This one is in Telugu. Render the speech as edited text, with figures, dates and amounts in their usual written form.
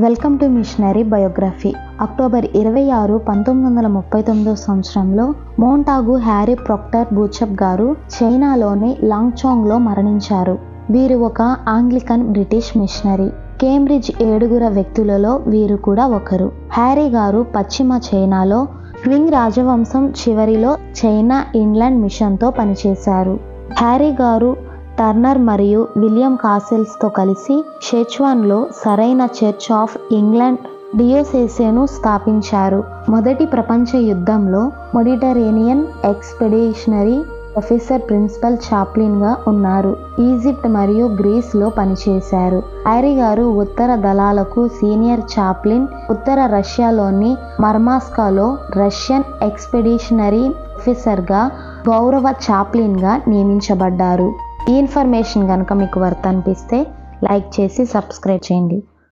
Welcome to missionary biography. October 26, 1939 సంవత్సరంలో మోంటాగు హ్యారీ ప్రొక్టర్ బూచప్ గారు చైనాలోని లాంగ్చౌంగ్లో మరణించారు. వీరు ఒక ఆంగ్లికన్ బ్రిటిష్ మిషనరీ. కేంబ్రిడ్జ్ 7 వ్యక్తులలో వీరు కూడా ఒకరు. హ్యారీ గారు పశ్చిమ చైనాలో క్వింగ్ రాజవంశం చివరిలో చైనా ఇన్లాండ్ మిషన్తో పనిచేశారు. హ్యారీ గారు టర్నర్ మరియు విలియం కాసెల్స్తో కలిసి షెచ్వాన్లో సరైన చర్చ్ ఆఫ్ ఇంగ్లాండ్ డియోసెసేను స్థాపించారు. మొదటి ప్రపంచ యుద్ధంలో మెడిటరేనియన్ ఎక్స్పెడిషనరీ ఆఫీసర్ ప్రిన్సిపల్ చాప్లిన్గా ఉన్నారు. ఈజిప్ట్ మరియు గ్రీస్లో పనిచేశారు. హ్యారీ గారు ఉత్తర దళాలకు సీనియర్ చాప్లిన్, ఉత్తర రష్యాలోని మర్మాస్కాలో రష్యన్ ఎక్స్పెడిషనరీ ఆఫీసర్గా గౌరవ చాప్లిన్గా నియమించబడ్డారు. ఈ ఇన్ఫర్మేషన్ కనుక మీకు వర్త్ అనిపిస్తే లైక్ చేసి సబ్స్క్రైబ్ చేయండి.